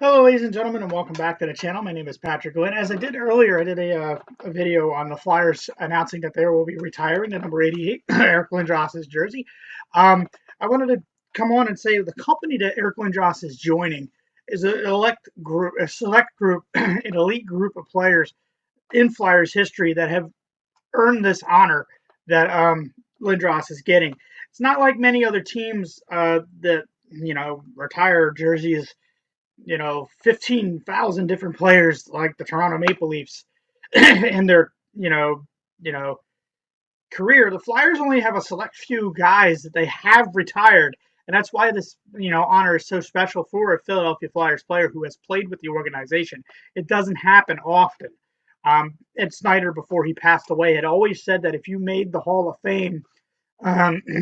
Hello, ladies and gentlemen, and welcome back to the channel. My name is Patrick Lynn. As I did earlier, I did a video on the Flyers announcing that they will be retiring the number 88, Eric Lindros' jersey. I wanted to come on and say the company that Eric Lindros is joining is a select group, an elite group of players in Flyers history that have earned this honor that Lindros is getting. It's not like many other teams that retire jerseys 15,000 different players like the Toronto Maple Leafs in their, you know, career. The Flyers only have a select few guys that they have retired. And that's why this, honor is so special for a Philadelphia Flyers player who has played with the organization. It doesn't happen often. Ed Snyder, before he passed away, had always said that if you made the Hall of Fame,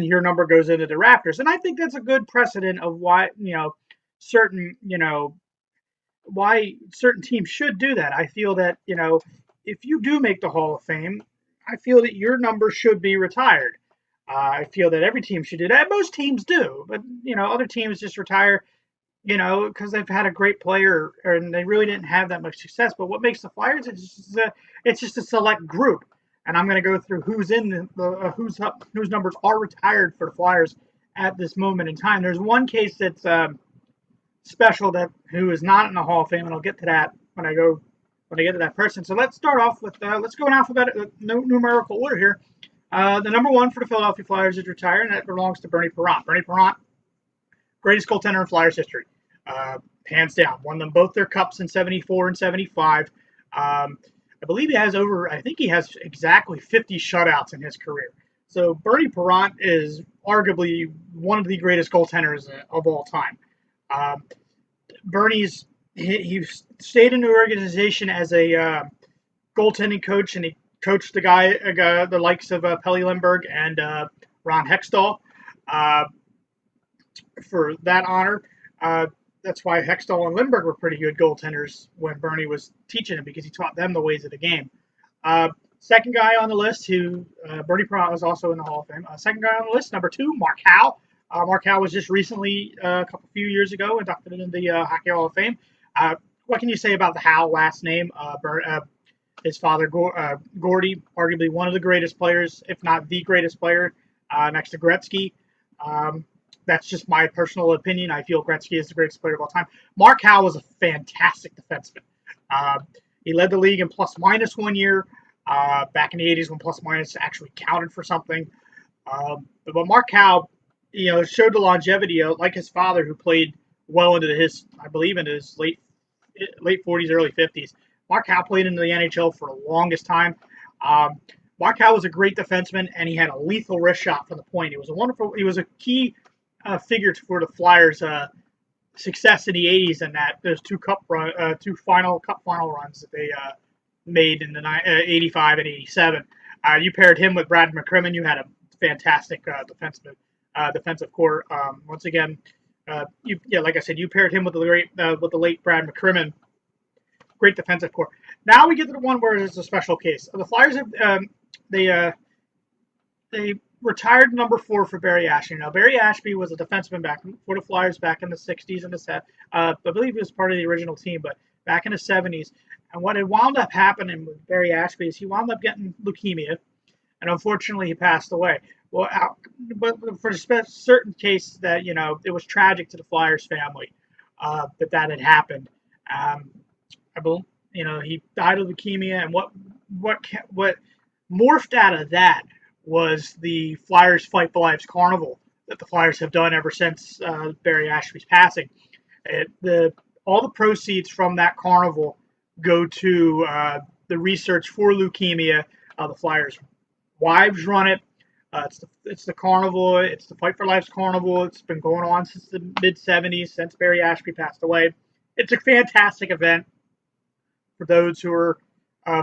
your number goes into the rafters. And I think that's a good precedent of why, certain, why certain teams should do that. I feel that, if you do make the Hall of Fame, I feel that your number should be retired. I feel that every team should do that. Most teams do, but other teams just retire, because they've had a great player and they really didn't have that much success. But what makes the Flyers it's just a select group, and I'm going to go through who's in whose numbers are retired for the Flyers at this moment in time. There's one case that's special that who is not in the Hall of Fame, and I'll get to that when I get to that person. So let's start off with let's go in alphabetical numerical order here. The number one for the Philadelphia Flyers is retired, and that belongs to Bernie Parent. Bernie Parent, greatest goaltender in Flyers history, hands down. Won them both their cups in '74 and '75. I believe he has over. I think he has exactly 50 shutouts in his career. So Bernie Parent is arguably one of the greatest goaltenders of all time. Um, Bernie's he stayed in the organization as a goaltending coach, and he coached the likes of Pelle Lindbergh and Ron Hextall uh, for that honor. That's why Hextall and Lindbergh were pretty good goaltenders when Bernie was teaching them, because he taught them the ways of the game. Second guy on the list, who Bernie Parent was also in the Hall of Fame. Second guy on the list, number two, Mark Howe. Mark Howe was just recently, few years ago, inducted into the Hockey Hall of Fame. What can you say about the Howe last name? His father, Gordy, arguably one of the greatest players, if not the greatest player, next to Gretzky. Um, that's just my personal opinion. I feel Gretzky is the greatest player of all time. Mark Howe was a fantastic defenseman. Uh, he led the league in plus minus one year, back in the 80s when plus minus actually counted for something. But Mark Howe, showed the longevity like his father, who played well into I believe, into his late 40s, early 50s. Mark Howe played into the NHL for the longest time. Um, Mark Howe was a great defenseman, and he had a lethal wrist shot from the point. He was a key figure for the Flyers' success in the 80s, and that those two cup final runs that they made in the 85 and 87. You paired him with Brad McCrimmon. You had a fantastic defensive core. Once again, like I said, you paired him with the late Brad McCrimmon. Great defensive core. Now we get to the one where it's a special case. The Flyers have they retired number four for Barry Ashby. Now Barry Ashby was a defenseman back for the Flyers back in the '60s and I believe he was part of the original team, but back in the '70s. And what had wound up happening with Barry Ashby is he wound up getting leukemia, and unfortunately he passed away. Well, but for a certain case that it was tragic to the Flyers family that had happened. I believe he died of leukemia, and what morphed out of that was the Flyers Fight for Lives Carnival that the Flyers have done ever since Barry Ashby's passing. All the proceeds from that carnival go to the research for leukemia. The Flyers' wives run it. It's the carnival. It's the Fight for Life's carnival. It's been going on since the mid '70s, since Barry Ashby passed away. It's a fantastic event. For those who are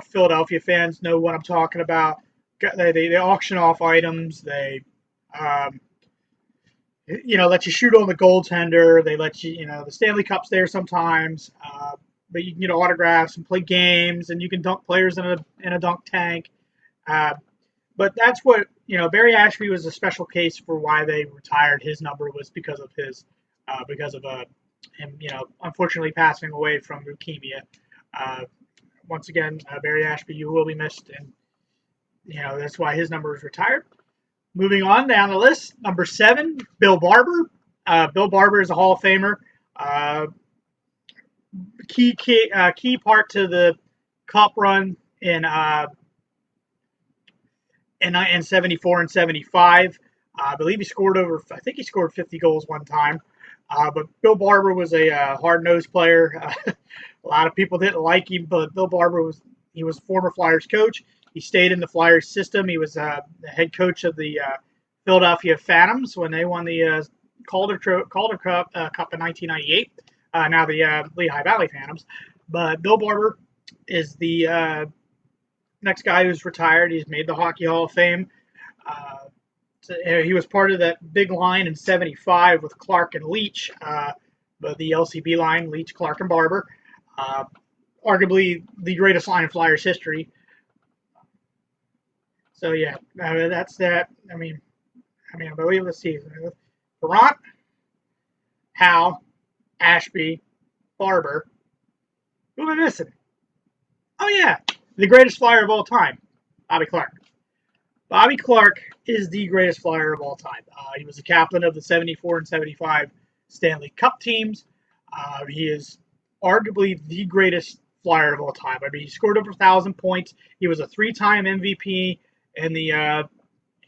Philadelphia fans, know what I'm talking about. They auction off items. They let you shoot on the goaltender. They let you, the Stanley Cup's there sometimes, but you can get autographs and play games, and you can dunk players in a dunk tank. But that's what Barry Ashby was a special case for why they retired his number, was because of and unfortunately passing away from leukemia. Uh, Once again, Barry Ashby, you will be missed, and that's why his number is retired. Moving on down the list, number 7, Bill Barber. Bill Barber is a Hall of Famer. Uh, key part to the Cup run in 74 and 75. I believe he scored I think he scored 50 goals one time. But Bill Barber was a hard-nosed player. A lot of people didn't like him, but Bill Barber was a former Flyers coach. He stayed in the Flyers system. He was the head coach of the Philadelphia Phantoms when they won the Calder Cup in 1998. Now the Lehigh Valley Phantoms. But Bill Barber is the next guy who's retired. He's made the Hockey Hall of Fame. So he was part of that big line in '75 with Clark and Leach, but the LCB line, Leach, Clark, and Barber. Arguably the greatest line in Flyers history. So yeah, that's that. I believe let's see, Durant, Howe, Ashby, Barber. Who am I missing? Oh yeah, the greatest Flyer of all time, Bobby Clark. Bobby Clark is the greatest Flyer of all time. He was the captain of the 74 and 75 Stanley Cup teams. He is arguably the greatest Flyer of all time. He scored over 1,000 points. He was a 3-time MVP in the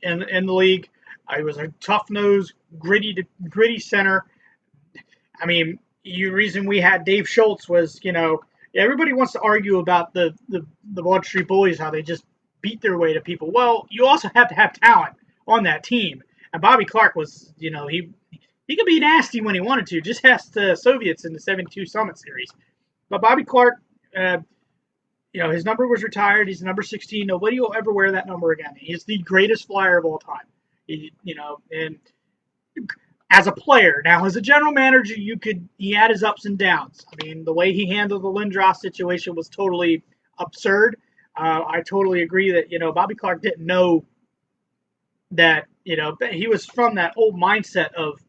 in the league. He was a tough-nosed, gritty center. The reason we had Dave Schultz was, everybody wants to argue about the Wall Street Bullies, how they just beat their way to people. Well, you also have to have talent on that team. And Bobby Clark was, he could be nasty when he wanted to. Just ask the Soviets in the '72 Summit Series. But Bobby Clark, his number was retired. He's number 16. Nobody will ever wear that number again. He's the greatest Flyer of all time. And as a player, now as a general manager, he had his ups and downs. The way he handled the Lindros situation was totally absurd. I totally agree that, Bobby Clark didn't know that, he was from that old mindset of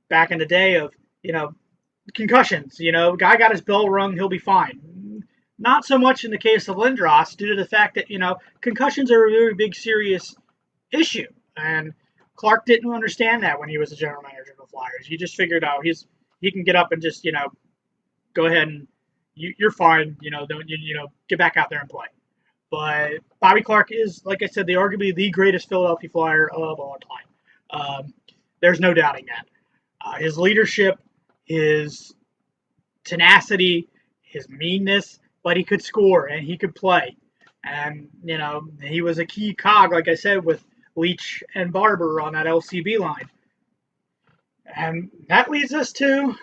back in the day of, concussions. Guy got his bell rung, he'll be fine. Not so much in the case of Lindros due to the fact that, concussions are a very big, serious issue. And Clark didn't understand that when he was the general manager of the Flyers. He just figured out he can get up and just, go ahead and you're fine, don't get back out there and play. But Bobby Clark is, like I said, arguably the greatest Philadelphia Flyer of all time. There's no doubting that. His leadership, his tenacity, his meanness, but he could score and he could play. And, he was a key cog, like I said, with Leach and Barber on that LCB line. And that leads us to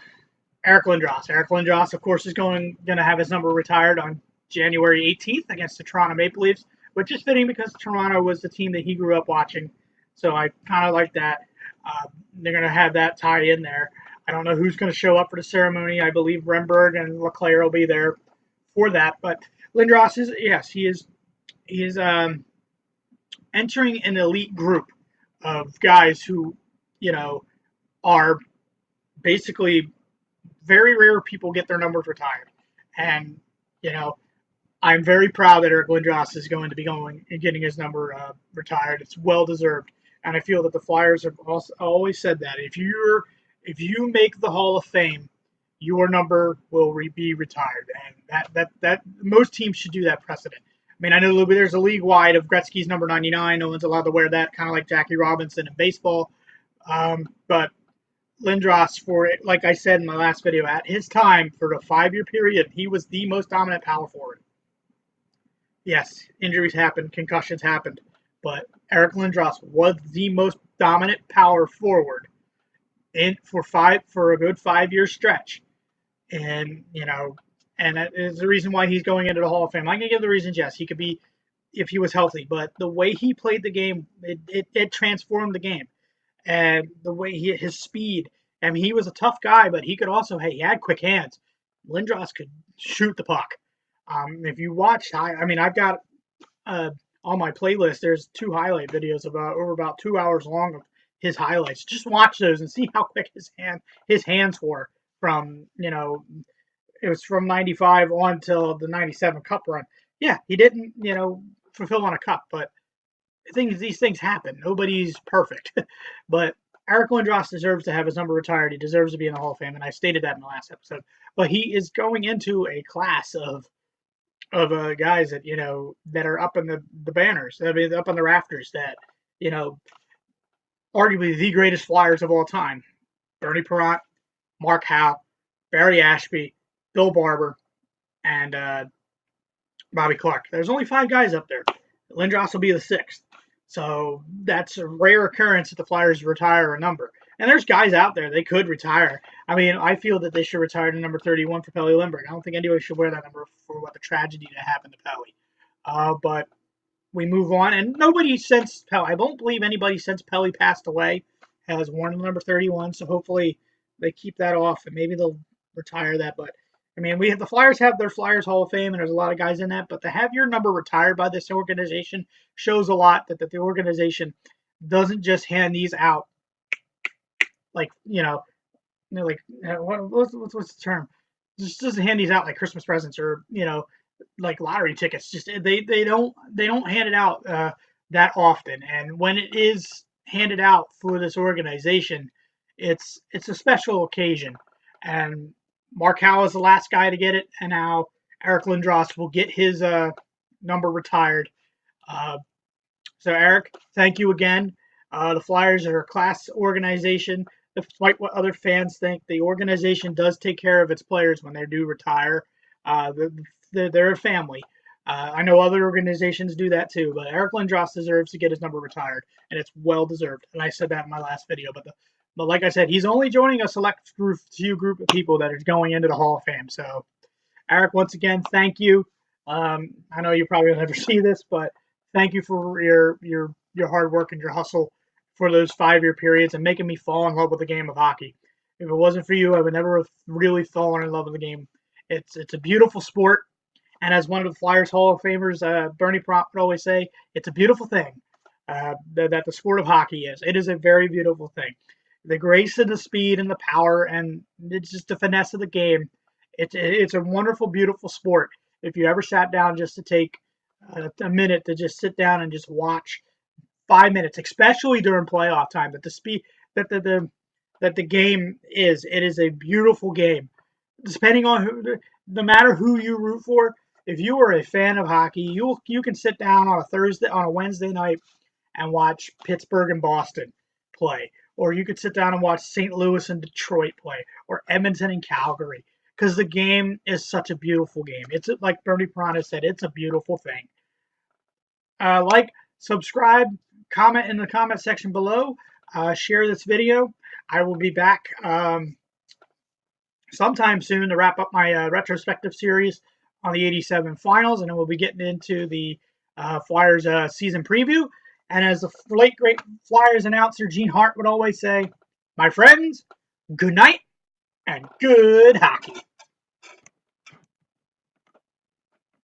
Eric Lindros. Eric Lindros, of course, is going to have his number retired on January 18th against the Toronto Maple Leafs, which is fitting because Toronto was the team that he grew up watching. So I kind of like that. They're going to have that tie in there. I don't know who's going to show up for the ceremony. I believe Remberg and LeClaire will be there for that. But Lindros he is entering an elite group of guys who, are basically very rare people get their numbers retired. And, I'm very proud that Eric Lindros is going to be going and getting his number retired. It's well deserved. And I feel that the Flyers have always said that. If you make the Hall of Fame, your number will be retired. And that most teams should do that precedent. I know there's a league wide of Gretzky's number 99. No one's allowed to wear that, kind of like Jackie Robinson in baseball. But Lindros, like I said in my last video, at his time for the 5-year period, he was the most dominant power forward. Yes, injuries happened, concussions happened, but Eric Lindros was the most dominant power forward for a good 5-year stretch. And and that is the reason why he's going into the Hall of Fame. I can give the reasons, yes, he could be if he was healthy, but the way he played the game, it transformed the game. And the way his speed, he was a tough guy, but he could also, he had quick hands. Lindros could shoot the puck. If you watch, I've got on my playlist, there's 2 highlight videos over about 2 hours long of his highlights. Just watch those and see how quick his hands were from, it was from 95 on till the 97 Cup run. Yeah, he didn't, fulfill on a cup, but these things happen. Nobody's perfect. But Eric Lindros deserves to have his number retired. He deserves to be in the Hall of Fame, and I stated that in the last episode. But he is going into a class of guys that that are up in the banners. I mean, up on the rafters. That arguably the greatest Flyers of all time: Bernie Perrant, Mark Howe, Barry Ashby, Bill Barber, and Bobby Clark. There's only 5 guys up there. Lindros will be the 6th. So that's a rare occurrence that the Flyers retire a number. And there's guys out there they could retire. I mean, I feel that they should retire to number 31 for Pelle Lindbergh. I don't think anybody should wear that number for what the tragedy that happened to Pelle. But we move on, and nobody since Pelle, I don't believe anybody since Pelle passed away has worn the number 31. So hopefully they keep that off, and maybe they'll retire that. But I mean, the Flyers have their Flyers Hall of Fame, and there's a lot of guys in that. But to have your number retired by this organization shows a lot that the organization doesn't just hand these out like what's the term? Just doesn't hand these out like Christmas presents or like lottery tickets. Just they don't hand it out that often. And when it is handed out for this organization, it's a special occasion. And Mark Howe is the last guy to get it, and now Eric Lindros will get his number retired. So, Eric, thank you again. The Flyers are a class organization. Despite what other fans think, the organization does take care of its players when they do retire. They're a family. I know other organizations do that too, but Eric Lindros deserves to get his number retired, and it's well deserved. And I said that in my last video, but like I said, he's only joining a select few group of people that are going into the Hall of Fame. So, Eric, once again, thank you. I know you probably will never see this, but thank you for your hard work and your hustle for those 5-year periods and making me fall in love with the game of hockey. If it wasn't for you, I would never have really fallen in love with the game. It's a beautiful sport, and as one of the Flyers Hall of Famers, Bernie Perrant would always say, it's a beautiful thing that the sport of hockey is. It is a very beautiful thing. The grace and the speed and the power and it's just the finesse of the game. It's a wonderful, beautiful sport. If you ever sat down just to take a minute to just sit down and just watch 5 minutes, especially during playoff time, that the speed that the game is, it is a beautiful game. Depending on no matter who you root for, if you are a fan of hockey, you can sit down on a Wednesday night and watch Pittsburgh and Boston play. Or you could sit down and watch St. Louis and Detroit play, or Edmonton and Calgary, because the game is such a beautiful game. It's like Bernie Perrant has said, it's a beautiful thing. Like, subscribe, comment in the comment section below, share this video. I will be back sometime soon to wrap up my retrospective series on the 87 finals, and then we'll be getting into the Flyers season preview. And as the late, great Flyers announcer Gene Hart would always say, my friends, good night and good hockey.